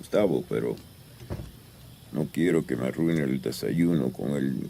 Gustavo, pero no quiero que me arruine el desayuno con el...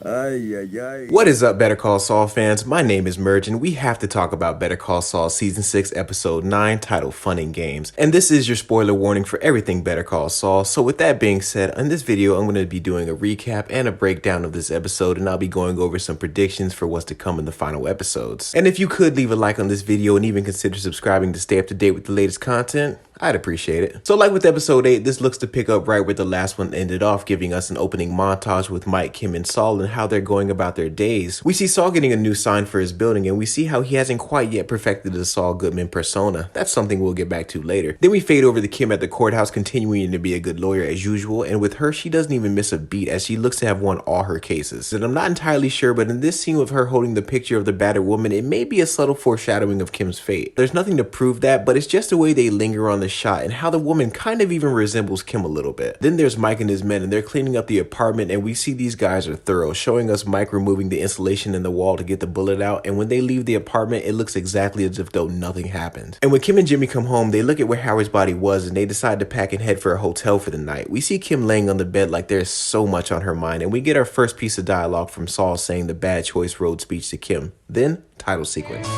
Ay, ay, ay. What is up, Better Call Saul fans? My name is Merge, and we have to talk about Better Call Saul Season 6, Episode 9, titled Fun and Games. And this is your spoiler warning for everything Better Call Saul. So with that being said, in this video, I'm going to be doing a recap and a breakdown of this episode, and I'll be going over some predictions for what's to come in the final episodes. And if you could leave a like on this video and even consider subscribing to stay up to date with the latest content, I'd appreciate it. So like with episode 8, this looks to pick up right where the last one ended off, giving us an opening montage with Mike, Kim, and Saul and how they're going about their days. We see Saul getting a new sign for his building, and we see how he hasn't quite yet perfected the Saul Goodman persona. That's something we'll get back to later. Then we fade over to Kim at the courthouse, continuing to be a good lawyer as usual, and with her, she doesn't even miss a beat as she looks to have won all her cases. And I'm not entirely sure, but in this scene with her holding the picture of the battered woman, it may be a subtle foreshadowing of Kim's fate. There's nothing to prove that, but it's just the way they linger on the shot and how the woman kind of even resembles Kim a little bit. Then there's Mike and his men, and they're cleaning up the apartment, and we see these guys are thorough, showing us Mike removing the insulation in the wall to get the bullet out, and when they leave the apartment, it looks exactly as if though nothing happened. And when Kim and Jimmy come home, they look at where Howard's body was, and they decide to pack and head for a hotel for the night. We see Kim laying on the bed like there's so much on her mind, and we get our first piece of dialogue from Saul saying the bad choice road speech to Kim. Then, title sequence.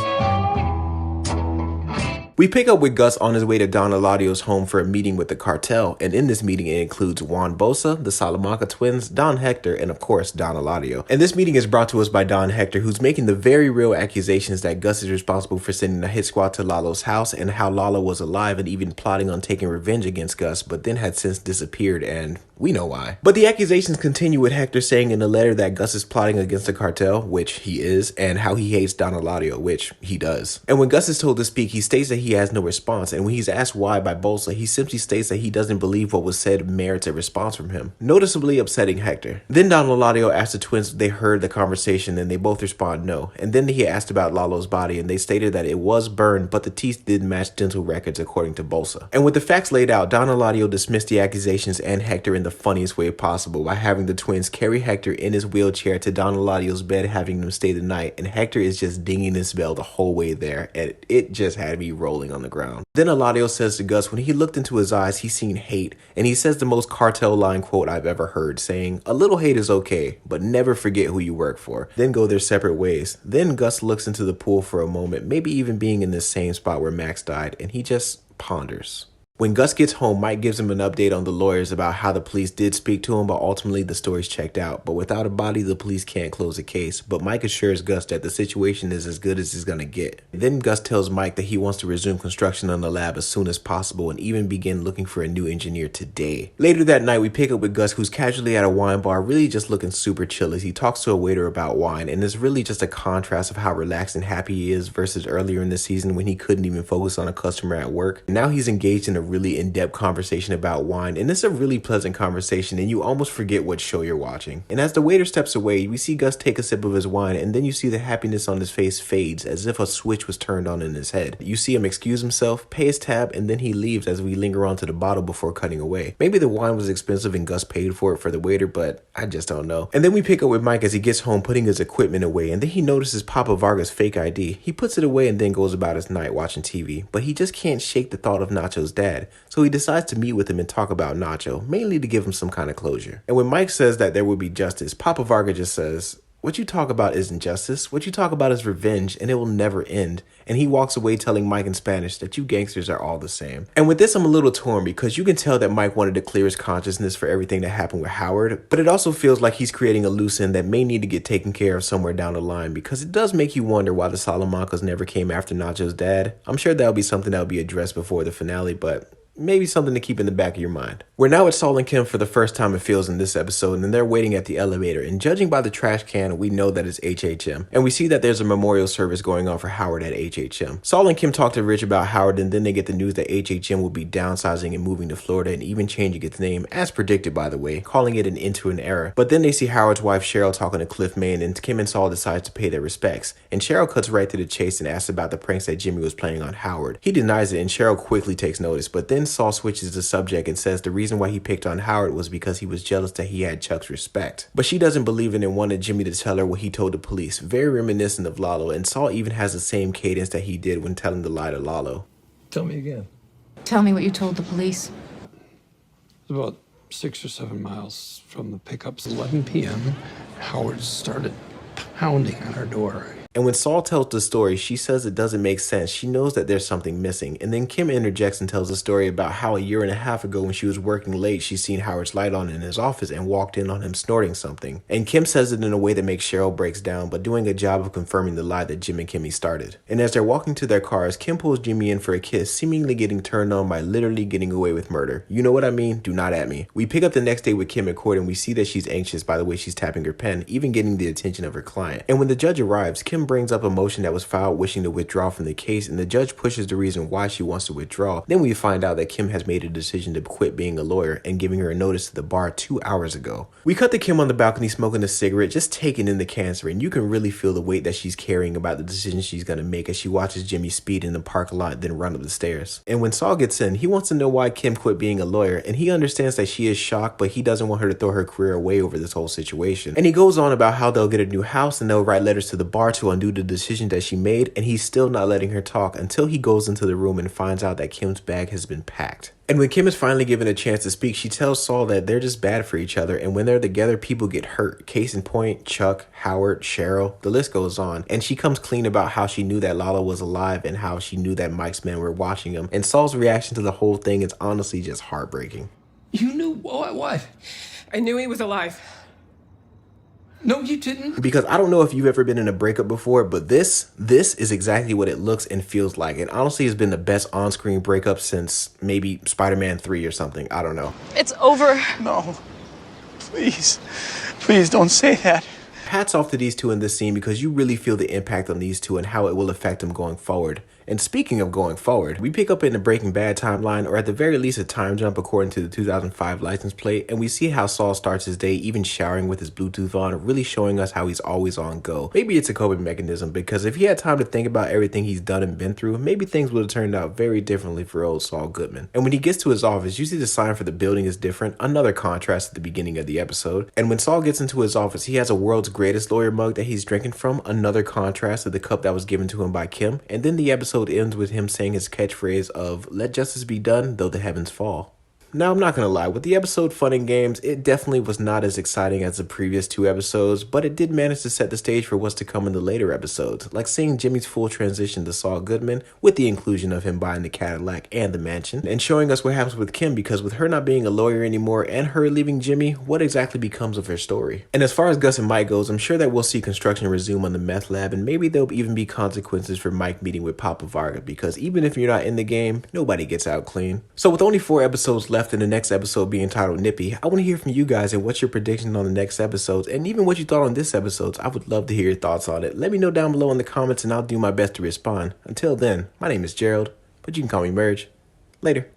We pick up with Gus on his way to Don Eladio's home for a meeting with the Cartel, and in this meeting it includes Juan Bosa, the Salamanca twins, Don Hector, and of course Don Eladio. And this meeting is brought to us by Don Hector, who's making the very real accusations that Gus is responsible for sending a hit squad to Lalo's house, and how Lalo was alive and even plotting on taking revenge against Gus, but then had since disappeared, and we know why. But the accusations continue with Hector saying in the letter that Gus is plotting against the Cartel, which he is, and how he hates Don Eladio, which he does. And when Gus is told to speak, he states that he has no response, and when he's asked why by Bosa, he simply states that he doesn't believe what was said merits a response from him, noticeably upsetting Hector. Then Don Eladio asked the twins if they heard the conversation, and they both respond no. And then he asked about Lalo's body, and they stated that it was burned, but the teeth did match dental records according to Bosa. And with the facts laid out, Don Eladio dismissed the accusations and Hector in the funniest way possible by having the twins carry Hector in his wheelchair to Don Eladio's bed, having them stay the night, and Hector is just dinging his bell the whole way there, and it just had me rolling on the ground. Then Eladio says to Gus when he looked into his eyes he seen hate, and he says the most Cartel line quote I've ever heard, saying, "A little hate is okay, but never forget who you work for, then go their separate ways." Then Gus looks into the pool for a moment, maybe even being in the same spot where Max died, and he just ponders. When Gus gets home, Mike gives him an update on the lawyers about how the police did speak to him, but ultimately the story's checked out. But without a body, the police can't close the case. But Mike assures Gus that the situation is as good as it's gonna get. Then Gus tells Mike that he wants to resume construction on the lab as soon as possible and even begin looking for a new engineer today. Later that night, we pick up with Gus, who's casually at a wine bar, really just looking super chill as he talks to a waiter about wine, and it's really just a contrast of how relaxed and happy he is versus earlier in the season when he couldn't even focus on a customer at work. And now he's engaged in a really in-depth conversation about wine, and it's a really pleasant conversation, and you almost forget what show you're watching. And as the waiter steps away, we see Gus take a sip of his wine, and then you see the happiness on his face fades as if a switch was turned on in his head. You see him excuse himself, pay his tab, and then he leaves as we linger onto the bottle before cutting away. Maybe the wine was expensive and Gus paid for it for the waiter, but I just don't know. And then we pick up with Mike as he gets home putting his equipment away, and then he notices Papa Varga's fake ID. He puts it away and then goes about his night watching TV, but he just can't shake the thought of Nacho's dad. So he decides to meet with him and talk about Nacho, mainly to give him some kind of closure. And when Mike says that there will be justice, Papa Varga just says, "What you talk about isn't justice. What you talk about is revenge, and it will never end." And he walks away telling Mike in Spanish that you gangsters are all the same. And with this, I'm a little torn because you can tell that Mike wanted to clear his consciousness for everything that happened with Howard, but it also feels like he's creating a loose end that may need to get taken care of somewhere down the line, because it does make you wonder why the Salamancas never came after Nacho's dad. I'm sure that'll be something that'll be addressed before the finale, but maybe something to keep in the back of your mind. We're now at Saul and Kim for the first time it feels in this episode, and they're waiting at the elevator, and judging by the trash can, we know that it's HHM. And we see that there's a memorial service going on for Howard at HHM. Saul and Kim talk to Rich about Howard, and then they get the news that HHM will be downsizing and moving to Florida and even changing its name, as predicted by the way, calling it an end to an era. But then they see Howard's wife Cheryl talking to Cliff Main, and Kim and Saul decides to pay their respects. And Cheryl cuts right to the chase and asks about the pranks that Jimmy was playing on Howard. He denies it, and Cheryl quickly takes notice, but then Then Saul switches the subject and says the reason why he picked on Howard was because he was jealous that he had Chuck's respect. But she doesn't believe it and wanted Jimmy to tell her what he told the police, very reminiscent of Lalo, and Saul even has the same cadence that he did when telling the lie to Lalo. Tell me again. Tell me what you told the police. It was about 6 or 7 miles from the pickups. 11 p.m. Howard started pounding on our door. And when Saul tells the story, she says it doesn't make sense. She knows that there's something missing. And then Kim interjects and tells a story about how a year and a half ago when she was working late, she seen Howard's light on in his office and walked in on him snorting something. And Kim says it in a way that makes Cheryl breaks down, but doing a job of confirming the lie that Jim and Kimmy started. And as they're walking to their cars, Kim pulls Jimmy in for a kiss, seemingly getting turned on by literally getting away with murder. You know what I mean? Do not at me. We pick up the next day with Kim in court and we see that she's anxious by the way she's tapping her pen, even getting the attention of her client. And when the judge arrives, Kim brings up a motion that was filed wishing to withdraw from the case, and the judge pushes the reason why she wants to withdraw. Then we find out that Kim has made a decision to quit being a lawyer and giving her a notice to the bar 2 hours ago. We cut to Kim on the balcony smoking a cigarette, just taking in the cancer, and you can really feel the weight that she's carrying about the decision she's going to make as she watches Jimmy speed in the parking lot then run up the stairs. And when Saul gets in, he wants to know why Kim quit being a lawyer, and he understands that she is shocked, but he doesn't want her to throw her career away over this whole situation. And he goes on about how they'll get a new house and they'll write letters to the bar to undo the decision that she made, and he's still not letting her talk until he goes into the room and finds out that Kim's bag has been packed. And when Kim is finally given a chance to speak, she tells Saul that they're just bad for each other, and when they're together, people get hurt. Case in point, Chuck, Howard, Cheryl, the list goes on. And she comes clean about how she knew that Lalo was alive and how she knew that Mike's men were watching him. And Saul's reaction to the whole thing is honestly just heartbreaking. You knew what? I knew he was alive. No, you didn't. Because I don't know if you've ever been in a breakup before, but this is exactly what it looks and feels like. And honestly, it's been the best on-screen breakup since maybe Spider-Man 3 or something. I don't know. It's over. No. Please. Please don't say that. Hats off to these two in this scene because you really feel the impact on these two and how it will affect them going forward. And speaking of going forward, we pick up in the Breaking Bad timeline, or at the very least a time jump according to the 2005 license plate, and we see how Saul starts his day even showering with his Bluetooth on, really showing us how he's always on go. Maybe it's a coping mechanism, because if he had time to think about everything he's done and been through, maybe things would have turned out very differently for old Saul Goodman. And when he gets to his office, you see the sign for the building is different, another contrast at the beginning of the episode. And when Saul gets into his office, he has a world's greatest lawyer mug that he's drinking from, another contrast to the cup that was given to him by Kim. And then the episode ends with him saying his catchphrase of "Let justice be done, though the heavens fall." Now, I'm not going to lie, with the episode Fun and Games, it definitely was not as exciting as the previous two episodes, but it did manage to set the stage for what's to come in the later episodes, like seeing Jimmy's full transition to Saul Goodman, with the inclusion of him buying the Cadillac and the mansion, and showing us what happens with Kim, because with her not being a lawyer anymore and her leaving Jimmy, what exactly becomes of her story. And as far as Gus and Mike goes, I'm sure that we'll see construction resume on the meth lab, and maybe there'll even be consequences for Mike meeting with Papa Varga, because even if you're not in the game, nobody gets out clean. So with only 4 episodes left in the next episode being titled Nippy, I want to hear from you guys and what's your prediction on the next episodes, and even what you thought on this episode. I would love to hear your thoughts on it. Let me know down below in the comments and I'll do my best to respond. Until then, my name is Gerald, but you can call me Merge. Later.